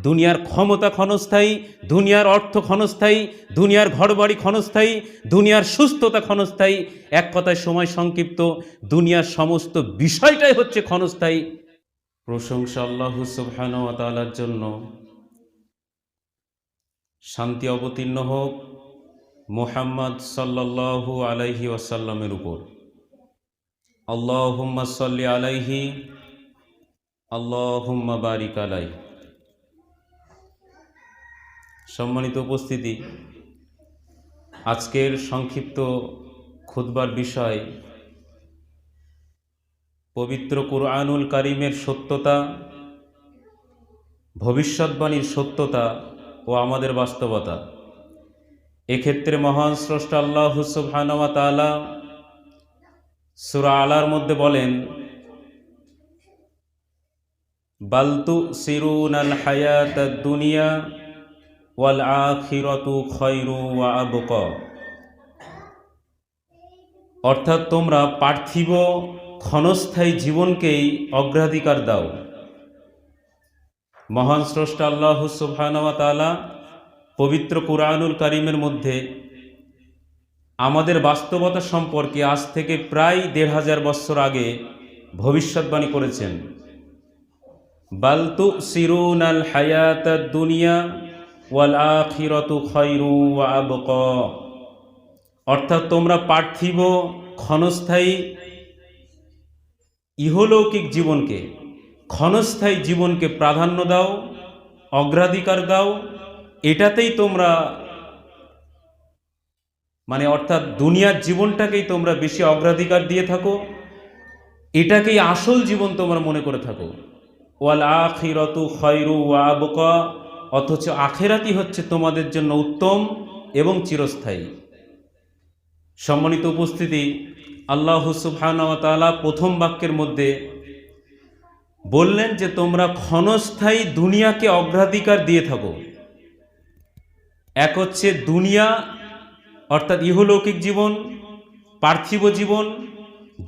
দুনিয়ার ক্ষমতা ক্ষণস্থায়ী, দুনিয়ার অর্থ ক্ষণস্থায়ী, দুনিয়ার ঘরবাড়ি ক্ষণস্থায়ী, দুনিয়ার সুস্থতা ক্ষণস্থায়ী, এক কথায় সময় সংক্ষিপ্ত, দুনিয়ার সমস্ত বিষয়টাই হচ্ছে ক্ষণস্থায়ী। প্রশংসা আল্লাহ সুবহানাহু ওয়া তাআলার জন্য। শান্তি অবতীর্ণ হোক মুহাম্মদ সাল্লাল্লাহু আলাইহি ওয়াসাল্লামের উপর। আল্লাহুম্মা সাল্লি আলাইহি, আল্লাহুম্মা বারিক আলাইহি। সম্মানিত উপস্থিতি, আজকের সংক্ষিপ্ত খুতবার বিষয় পবিত্র কুরআনুল কারীমের সত্যতা, ভবিষ্যৎবাণীর সত্যতা ও আমাদের বাস্তবতা। এক্ষেত্রে মহান স্রষ্টা আল্লাহ সুবহানাহু ওয়া তাআলা সূরা আলার মধ্যে বলেন, বাল তুসিরুনাল হায়াতাদ দুনিয়া ওয়াল আখিরাতু খায়রু ওয়া আবকা। অর্থাৎ তোমরা পার্থিব ক্ষণস্থায়ী জীবনকেই অগ্রাধিকার দাও। মহান স্রষ্টা আল্লাহ সুবহানাহু ওয়া তাআলা পবিত্র কুরআনুল কারীমের মধ্যে আমাদের বাস্তবতা সম্পর্কে আজ থেকে প্রায় ১৫০০ বছর আগে ভবিষ্যৎবাণী করেছেন। বাল তুসিরুনাল হায়াতাদ দুনিয়া ওয়াল আখিরাতু খায়রু ওয়া আবকা। অর্থাৎ তোমরা পার্থিব ক্ষণস্থায়ী ইহলৌকিক জীবনকে, ক্ষণস্থায়ী জীবনকে প্রাধান্য দাও, অগ্রাধিকার দাও। এটাতেই তোমরা অর্থাৎ দুনিয়ার জীবনটাকেই তোমরা বেশি অগ্রাধিকার দিয়ে থাকো, এটাকেই আসল জীবন তোমরা মনে করে থাকো। ওয়াল আখিরাতু খায়রু ওয়া আবকা। অথচ আখিরাতই হচ্ছে তোমাদের জন্য উত্তম এবং চিরস্থায়ী। সম্মানিত উপস্থিতি, আল্লাহ সুবহানাহু ওয়া তাআলা প্রথম বাক্যের মধ্যে বললেন যে তোমরা ক্ষণস্থায়ী দুনিয়াকে অগ্রাধিকার দিয়ে থাকো। এক হচ্ছে দুনিয়া অর্থাৎ ইহলৌকিক জীবন, পার্থিব জীবন,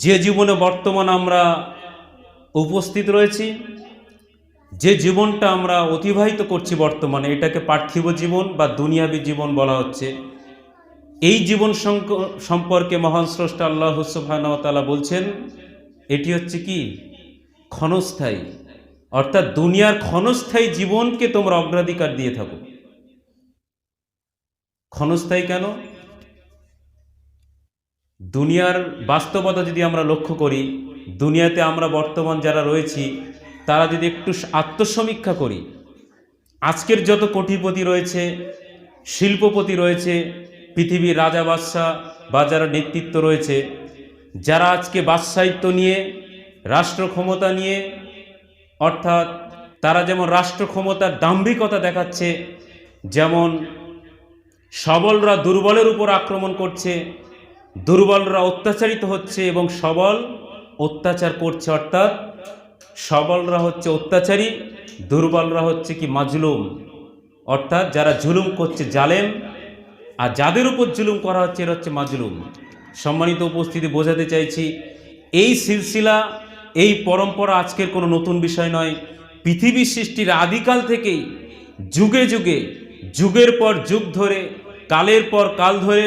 যে জীবনে বর্তমান আমরা উপস্থিত রয়েছি, যে জীবনটা আমরা অতিবাহিত করছি বর্তমানে, এটাকে পার্থিব জীবন বা দুনিয়াবী জীবন বলা হচ্ছে। এই জীবন সম্পর্কে মহান স্রষ্টা আল্লাহ সুবহানাহু ওয়া তাআলা বলছেন এটি হচ্ছে কি? ক্ষণস্থায়ী। অর্থাৎ দুনিয়ার ক্ষণস্থায়ী জীবনকে তোমরা অগ্রাধিকার দিয়ে থাকো। ক্ষণস্থায়ী কেন? দুনিয়ার বাস্তবতা যদি আমরা লক্ষ্য করি, দুনিয়াতে আমরা বর্তমান যারা রয়েছি তারা যদি একটু আত্মসমীক্ষা করি, আজকের যত কোটিপতি রয়েছে, শিল্পপতি রয়েছে, পৃথিবীর রাজা বাদশাহ বা যারা নেতৃত্ব রয়েছে, যারা আজকে বাদশাহিত্ব নিয়ে, রাষ্ট্র ক্ষমতা নিয়ে, অর্থাৎ তারা যেমন রাষ্ট্র ক্ষমতার দাম্ভিকতা দেখাচ্ছে, যেমন সবলরা দুর্বলের উপর আক্রমণ করছে, দুর্বলরা অত্যাচারিত হচ্ছে এবং সবল অত্যাচার করছে। অর্থাৎ সবলরা হচ্ছে অত্যাচারী, দুর্বলরা হচ্ছে কি? মাজলুম। অর্থাৎ যারা জুলুম করছে জালেম, আর যাদের উপর জুলুম করা হচ্ছে এরা হচ্ছে মাজলুম। সম্মানিত উপস্থিতি, বোঝাতে চাইছি এই সিলসিলা, এই পরম্পরা আজকের কোনো নতুন বিষয় নয়। পৃথিবী সৃষ্টির আদিকাল থেকেই যুগে যুগে, যুগের পর যুগ ধরে, কালের পর কাল ধরে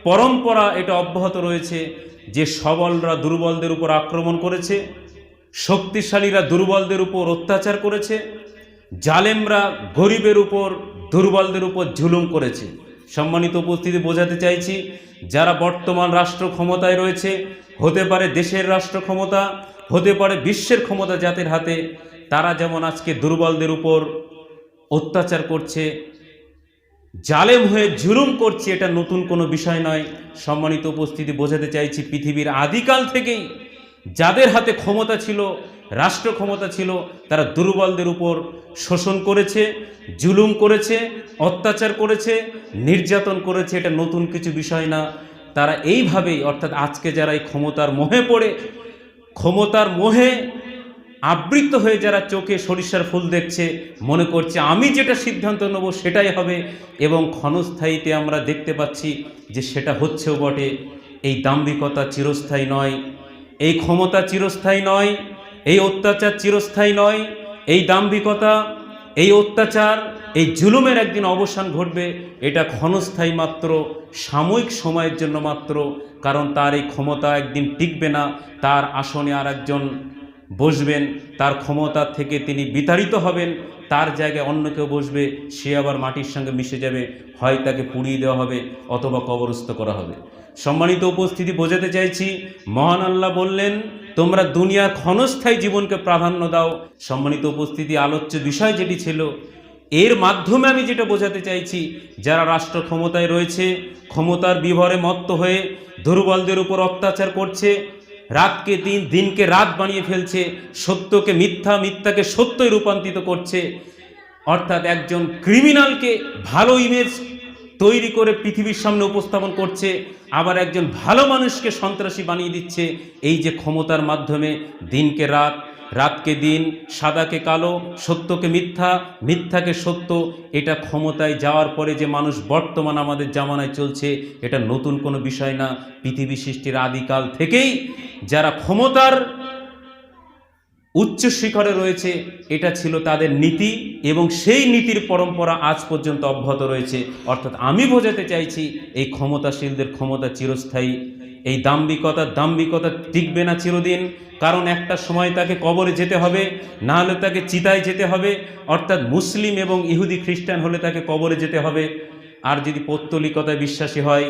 পরম্পরা এটা অব্যাহত রয়েছে যে সবলরা দুর্বলদের উপর আক্রমণ করেছে, শক্তিশালীরা দুর্বলদের উপর অত্যাচার করেছে, জালেমরা গরিবের উপর, দুর্বলদের উপর জুলুম করেছে। সম্মানিত উপস্থিতি, বোঝাতে চাইছি যারা বর্তমান রাষ্ট্র ক্ষমতায় রয়েছে, হতে পারে দেশের রাষ্ট্র ক্ষমতা, হতে পারে বিশ্বের ক্ষমতা যাদের হাতে, তারা যেমন আজকে দুর্বলদের উপর অত্যাচার করছে, জালেম হয়ে জুলুম করছে, এটা নতুন কোনো বিষয় নয়। সম্মানিত উপস্থিতি, বোঝাতে চাইছি পৃথিবীর আদিকাল থেকেই যাদের হাতে ক্ষমতা ছিল, রাষ্ট্র ক্ষমতা ছিল, তারা দুর্বলদের উপর শোষণ করেছে, জুলুম করেছে, অত্যাচার করেছে, নির্যাতন করেছে। এটা নতুন কিছু বিষয় না। তারা এইভাবেই, অর্থাৎ আজকে যারা এই ক্ষমতার মোহে পড়ে, ক্ষমতার মোহে আবৃত হয়ে যারা চোখে সরিষার ফুল দেখছে, মনে করছে আমি যেটা সিদ্ধান্ত নেব সেটাই হবে, এবং ক্ষণস্থায়ীতে আমরা দেখতে পাচ্ছি যে সেটা হচ্ছেও বটে। এই দাম্ভিকতা চিরস্থায়ী নয়, এই ক্ষমতা চিরস্থায়ী নয়, এই অত্যাচার চিরস্থায়ী নয়, এই দাম্ভিকতা, এই অত্যাচার, এই জুলুমের একদিন অবসান ঘটবে। এটা ক্ষণস্থায়ী মাত্র, সাময়িক সময়ের জন্য মাত্র। কারণ তার এই ক্ষমতা একদিন টিকবে না। তার আসনে আর একজন বসবেন, তার ক্ষমতা থেকে তিনি বিতাড়িত হবেন, তার জায়গায় অন্য কেউ বসবে, সে আবার মাটির সঙ্গে মিশে যাবে, হয় তাকে পুড়িয়ে দেওয়া হবে অথবা কবরস্থ করা হবে। সম্মানিত উপস্থিতি, বোঝাতে চাইছি মহান আল্লাহ বললেন তোমরা দুনিয়ার ক্ষণস্থায়ী জীবনকে প্রাধান্য দাও। সম্মানিত উপস্থিতি, আলোচ্য বিষয় যেটি ছিল, এর মাধ্যমে আমি যেটা বোঝাতে চাইছি, যারা রাষ্ট্র ক্ষমতায় রয়েছে, ক্ষমতার বিভরে মত্ত হয়ে দুর্বলদের উপর অত্যাচার করছে, রাতকে দিন, দিনকে রাত বানিয়ে ফেলছে, সত্যকে মিথ্যা, মিথ্যাকে সত্যই রূপান্তরিত করছে, অর্থাৎ একজন ক্রিমিনালকে ভালো ইমেজ তৈরি করে পৃথিবীর সামনে উপস্থাপন করছে, আবার একজন ভালো মানুষকে সন্ত্রাসী বানিয়ে দিচ্ছে। এই যে ক্ষমতার মাধ্যমে দিনকে রাত, রাতকে দিন, সাদাকে কালো, সত্যকে মিথ্যা, মিথ্যাকে সত্য, এটা ক্ষমতায় যাওয়ার পরে যে মানুষ বর্তমান আমাদের জামানায় চলছে, এটা নতুন কোনো বিষয় না। পৃথিবী সৃষ্টির আদিকাল থেকেই যারা ক্ষমতার উচ্চ শিখরে রয়েছে, এটা ছিল তাদের নীতি, এবং সেই নীতির পরম্পরা আজ পর্যন্ত অব্যাহত রয়েছে। অর্থাৎ আমি বোঝাতে চাইছি এই ক্ষমতাশীলদের ক্ষমতা চিরস্থায়ী, এই দাম্ভিকতা টিকবে না চিরদিন। কারণ একটা সময় তাকে কবরে যেতে হবে, না হলে তাকে চিতায় যেতে হবে। অর্থাৎ মুসলিম এবং ইহুদি খ্রিস্টান হলে তাকে কবরে যেতে হবে। আর যদি পৌত্তলিকতায় বিশ্বাসী হয়,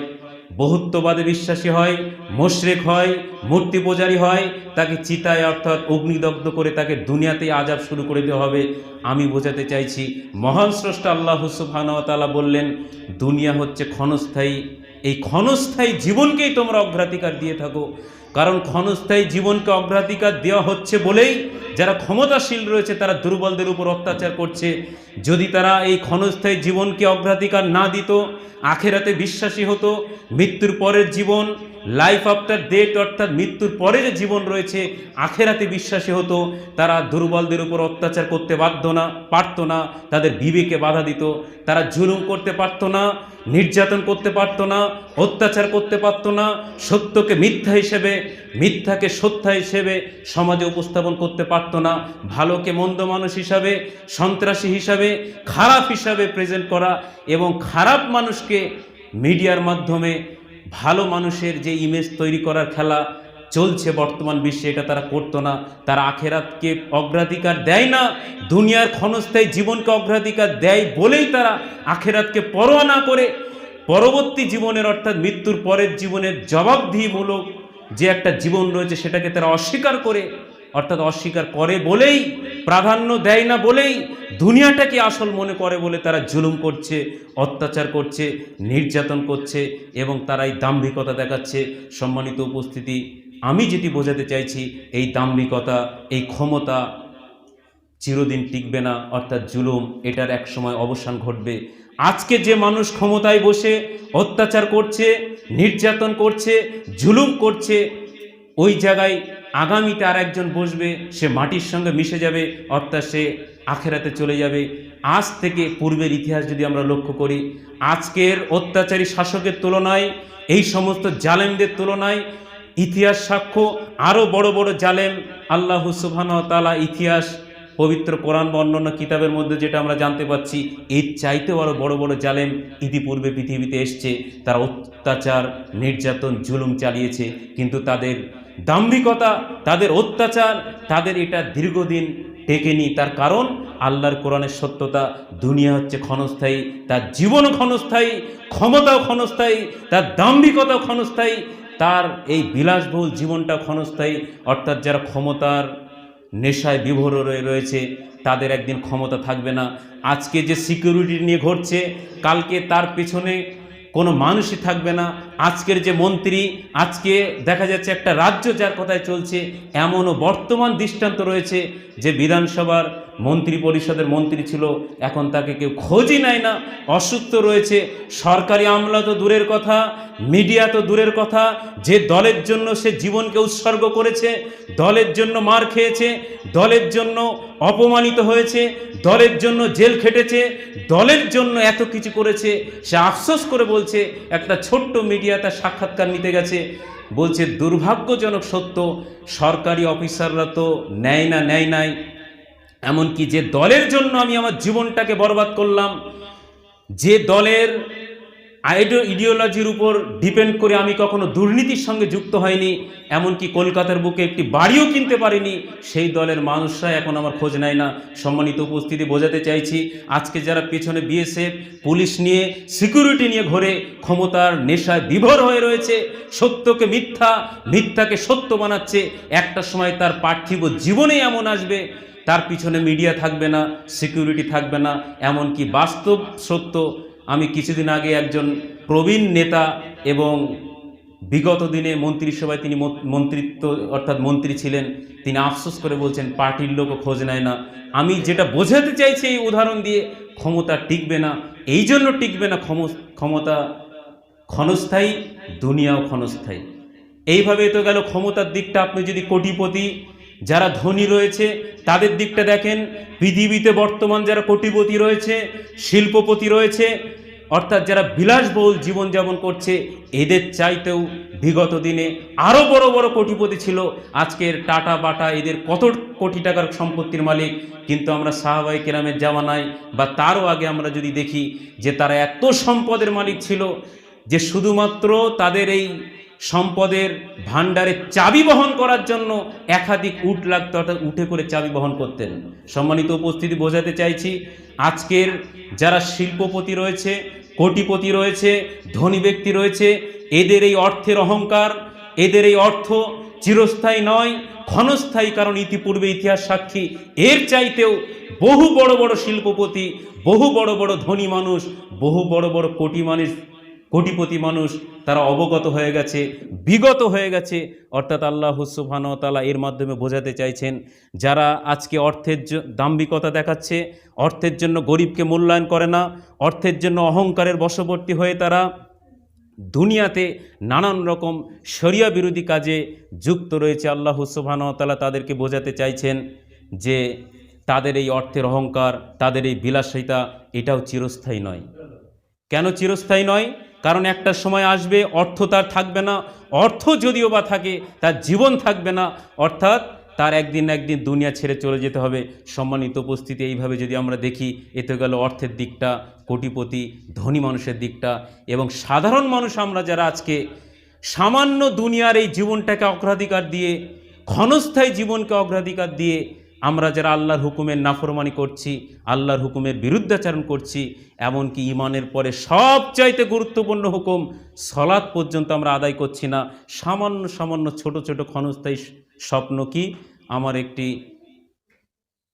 বহুত্ববাদে বিশ্বাসী হয়, মুশরিক হয়, মূর্তি পূজারী হয়, তাকে চিতায় অর্থাৎ অগ্নিদগ্ধ করে তাকে দুনিয়াতেই আযাব শুরু করে দেওয়া হবে। আমি বোঝাতে চাইছি মহান স্রষ্টা আল্লাহ সুবহানাহু ওয়া তাআলা বললেন দুনিয়া হচ্ছে ক্ষণস্থায়ী, এই ক্ষণস্থায়ী জীবনকেই তোমরা অগ্রাধিকার দিয়ে থাকো। কারণ ক্ষণস্থায়ী জীবনকে অগ্রাধিকার দেওয়া হচ্ছে বলেই যারা ক্ষমতাশীল রয়েছে তারা দুর্বলদের উপর অত্যাচার করছে। যদি তারা এই ক্ষণস্থায়ী জীবনকে অগ্রাধিকার না দিত, আখেরাতে বিশ্বাসী হতো, মৃত্যুর পরের জীবন, লাইফ আফটার ডেথ, অর্থাৎ মৃত্যুর পরে যে জীবন রয়েছে, আখেরাতে বিশ্বাসী হতো, তারা দুর্বলদের উপর অত্যাচার করতে পারতো না, তাদের বিবেকে বাধা দিত, তারা জুলুম করতে পারতো না, নির্যাতন করতে পারতো না, অত্যাচার করতে পারতো না, সত্যকে মিথ্যা হিসেবে, মিথ্যাকে সত্য হিসেবে সমাজে উপস্থাপন করতে পারতো না, ভালোকে মন্দ মানুষ হিসাবে, সন্ত্রাসী হিসাবে, খারাপ হিসাবে প্রেজেন্ট করা, এবং খারাপ মানুষকে মিডিয়ার মাধ্যমে ভালো মানুষের যে ইমেজ তৈরি করার খেলা চলছে বর্তমান বিশ্বে, এটা তারা করতো না। তারা আখেরাতকে অগ্রাধিকার দেয় না, দুনিয়ার ক্ষণস্থায়ী জীবনকে অগ্রাধিকার দেয় বলেই তারা আখেরাতকে পরোয়া না করে পরবর্তী জীবনের, অর্থাৎ মৃত্যুর পরের জীবনের জবাবদিহিমূলক যে একটা জীবন রয়েছে সেটাকে তারা অস্বীকার করে, অর্থাৎ অস্বীকার করে বলেই, প্রাধান্য দেয় না বলেই, দুনিয়াটাকে আসল মনে করে বলে তারা জুলুম করছে, অত্যাচার করছে, নির্যাতন করছে, এবং তারা এই দাম্ভিকতা দেখাচ্ছে। সম্মানিত উপস্থিতি, আমি যেটি বোঝাতে চাইছি, এই দাম্ভিকতা, এই ক্ষমতা চিরদিন টিকবে না, অর্থাৎ জুলুম, এটার এক সময় অবসান ঘটবে। আজকে যে মানুষ ক্ষমতায় বসে অত্যাচার করছে, নির্যাতন করছে, জুলুম করছে, ওই জায়গায় আগামীতে আর একজন বসবে, সে মাটির সঙ্গে মিশে যাবে, অর্থাৎ সে আখেরাতে চলে যাবে। আজ থেকে পূর্বের ইতিহাস যদি আমরা লক্ষ্য করি, আজকের অত্যাচারী শাসকের তুলনায়, এই সমস্ত জালেমদের তুলনায় ইতিহাস সাক্ষ্য আরও বড় বড় জালেম আল্লাহ সুবহানাহু ওয়া তাআলা ইতিহাস, পবিত্র কোরআন বা অন্যান্য কিতাবের মধ্যে যেটা আমরা জানতে পাচ্ছি, এর চাইতেও আরও বড় বড় জালেম ইতিপূর্বে পৃথিবীতে এসছে। তারা অত্যাচার, নির্যাতন, জুলুম চালিয়েছে, কিন্তু তাদের দাম্ভিকতা, তাদের অত্যাচার, তাদের এটা দীর্ঘদিন টেকেনি। তার কারণ আল্লাহর কোরআনের সত্যতা, দুনিয়া হচ্ছে ক্ষণস্থায়ী, তার জীবনও ক্ষণস্থায়ী, ক্ষমতাও ক্ষণস্থায়ী, তার দাম্ভিকতাও ক্ষণস্থায়ী, তার এই বিলাসবহুল জীবনটা ক্ষণস্থায়ী। অর্থাৎ যারা ক্ষমতার নেশায় বিভোর রয়েছে, তাদের একদিন ক্ষমতা থাকবে না। আজকে যে সিকিউরিটি নিয়ে ঘটছে, কালকে তার পেছনে কোনো মানুষই থাকবে না। আজকের যে মন্ত্রী, আজকে দেখা যাচ্ছে একটা রাজ্য যার কথায় চলছে, এমনও বর্তমান দৃষ্টান্ত রয়েছে যে বিধানসভার মন্ত্রী পরিষদের মন্ত্রী ছিল, এখন তাকে কেউ খোঁজই নেয় না, অসুস্থ রয়েছে। সরকারি আমলা তো দূরের কথা, মিডিয়া তো দূরের কথা, যে দলের জন্য সে জীবনকে উৎসর্গ করেছে, দলের জন্য মার খেয়েছে, দলের জন্য অপমানিত হয়েছে, দলের জন্য জেল খেটেছে, দলের জন্য এত কিছু করেছে, সে আফসোস করে বলছে, একটা ছোট্ট মিডিয়া তার সাক্ষাৎকার নিতে গেছে, বলছে দুর্ভাগ্যজনক সত্য, সরকারি অফিসাররা তো নেয় নাই, এমনকি যে দলের জন্য আমি আমার জীবনটাকে বরবাদ করলাম, যে দলের আইডিওলজির উপর ডিপেন্ড করে আমি কখনো দুর্নীতির সঙ্গে যুক্ত হয়নি, এমনকি কলকাতার বুকে একটি বাড়িও কিনতে পারিনি, সেই দলের মানুষরা এখন আমার খোঁজ নেয় না। সম্মানিত উপস্থিতি, বোঝাতে চাইছি আজকে যারা পেছনে বিএসএফ পুলিশ নিয়ে সিকিউরিটি নিয়ে ঘোরে, ক্ষমতার নেশায় বিভোর হয়ে রয়েছে, সত্যকে মিথ্যা, মিথ্যাকে সত্য বানাচ্ছে, একটা সময় তার পার্থিব জীবনে এমন আসবে তার পিছনে মিডিয়া থাকবে না, সিকিউরিটি থাকবে না। এমনকি বাস্তব সত্য, আমি কিছুদিন আগে একজন প্রবীণ নেতা এবং বিগত দিনে মন্ত্রিসভায় তিনি মন্ত্রিত্ব অর্থাৎ মন্ত্রী ছিলেন, তিনি আফসোস করে বলছেন পার্টির লোকও খোঁজ নেয় না। আমি যেটা বোঝাতে চাইছি এই উদাহরণ দিয়ে, ক্ষমতা টিকবে না, এই জন্য টিকবে না, ক্ষমতা ক্ষণস্থায়ী, দুনিয়াও ক্ষণস্থায়ী। এইভাবে তো গেল ক্ষমতার দিকটা। আপনি যদি কোটিপতি যারা ধনী রয়েছে তাদের দিকটা দেখেন, পৃথিবীতে বর্তমান যারা কোটিপতি রয়েছে, শিল্পপতি রয়েছে, অর্থাৎ যারা বিলাসবহুল জীবনযাপন করছে, এদের চাইতেও বিগত দিনে আরও বড় বড় কোটিপতি ছিল। আজকের টাটা বাটা এদের কত কোটি টাকার সম্পত্তির মালিক, কিন্তু আমরা সাহাবায়ে কেরামের জামানায় বা তারও আগে আমরা যদি দেখি যে তারা এত সম্পদের মালিক ছিল যে শুধুমাত্র তাদের এই সম্পদের ভাণ্ডারের চাবি বহন করার জন্য একাধিক উট লাগতো, অর্থাৎ উঠে করে চাবি বহন করতেন। সম্মানিত উপস্থিতি, বোঝাতে চাইছি আজকের যারা শিল্পপতি রয়েছে, কোটিপতি রয়েছে, ধনী ব্যক্তি রয়েছে, এদের এই অর্থের অহংকার, এদের এই অর্থ চিরস্থায়ী নয়, ক্ষণস্থায়ী। কারণ ইতিপূর্বে ইতিহাস সাক্ষী, এর চাইতেও বহু বড় বড় শিল্পপতি, বহু বড় বড় ধনী মানুষ, বহু বড় বড় কোটিপতি মানুষ তারা অবগত হয়ে গেছে, বিগত হয়ে গেছে। অর্থাৎ আল্লাহ সুবহানাহু ওয়া তাআলা এর মাধ্যমে বোঝাতে চাইছেন যারা আজকে অর্থের দাম্ভিকতা দেখাচ্ছে, অর্থের জন্য গরিবকে মূল্যায়ন করে না, অর্থের জন্য অহংকারের বশবর্তী হয়ে তারা দুনিয়াতে নানান রকম শরিয়া বিরোধী কাজে যুক্ত রয়েছে, আল্লাহ সুবহানাহু ওয়া তাআলা তাদেরকে বোঝাতে চাইছেন যে তাদের এই অর্থের অহংকার, তাদের এই বিলাসিতা, এটাও চিরস্থায়ী নয়। কেন চিরস্থায়ী নয়? কারণ একটা সময় আসবে অর্থ তার থাকবে না, অর্থ যদিও বা থাকে তার জীবন থাকবে না, অর্থাৎ তার একদিন একদিন দুনিয়া ছেড়ে চলে যেতে হবে। সম্মানিত উপস্থিতি, এইভাবে যদি আমরা দেখি, এতে গেল অর্থের দিকটা, কোটিপতি ধনী মানুষের দিকটা, এবং সাধারণ মানুষ আমরা যারা আজকে সামান্য দুনিয়ার এই জীবনটাকে অগ্রাধিকার দিয়ে, ক্ষণস্থায়ী জীবনকে অগ্রাধিকার দিয়ে আমরা যারা আল্লাহর হুকুমের নাফরমানি করছি, আল্লাহর হুকুমের বিরুদ্ধাচরণ করছি, এমনকি ইমানের পরে সবচাইতে গুরুত্বপূর্ণ হুকুম সলাৎ পর্যন্ত আমরা আদায় করছি না। সামান্য সামান্য ছোট ছোট ক্ষণস্থায়ী স্বপ্ন, কি আমার একটি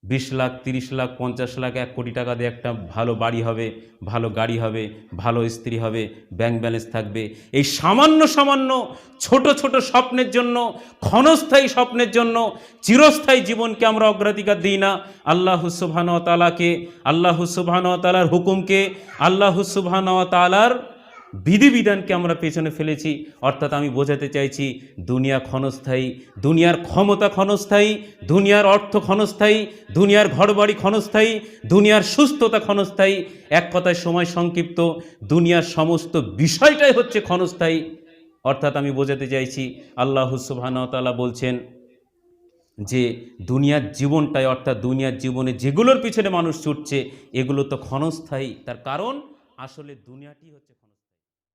20 লাখ, 30 লাখ, 50 লাখ, 1 কোটি টাকা দিয়ে একটা ভালো বাড়ি হবে, ভালো গাড়ি হবে, ভালো স্ত্রী হবে, ব্যাংক ব্যালেন্স থাকবে। এই সামান্য সামান্য ছোট ছোট স্বপ্নের জন্য, ক্ষণস্থায়ী স্বপ্নের জন্য চিরস্থায়ী জীবনকে আমরা অগ্রাধিকার দিই না। আল্লাহ সুবহানাহু ওয়া তাআলাকে, আল্লাহ সুবহানাহু ওয়া তাআলার হুকুমকে, আল্লাহ সুবহানাহু ওয়া তাআলার বিধিবিধানকে আমরা পেছনে ফেলেছি। অর্থাৎ আমি বোঝাতে চাইছি দুনিয়া ক্ষণস্থায়ী, দুনিয়ার ক্ষমতা ক্ষণস্থায়ী, দুনিয়ার অর্থ ক্ষণস্থায়ী, দুনিয়ার ঘরবাড়ি ক্ষণস্থায়ী, দুনিয়ার সুস্থতা ক্ষণস্থায়ী। এক কথায় সময় সংক্ষিপ্ত, দুনিয়ার সমস্ত বিষয়টাই হচ্ছে ক্ষণস্থায়ী। অর্থাৎ আমি বোঝাতে চাইছি আল্লাহ সুবহানাহু ওয়া তাআলা বলছেন যে দুনিয়ার জীবনটাই, অর্থাৎ দুনিয়ার জীবনে যেগুলোর পিছনে মানুষ ছুটছে এগুলো তো ক্ষণস্থায়ী। তার কারণ আসলে দুনিয়াটি হচ্ছে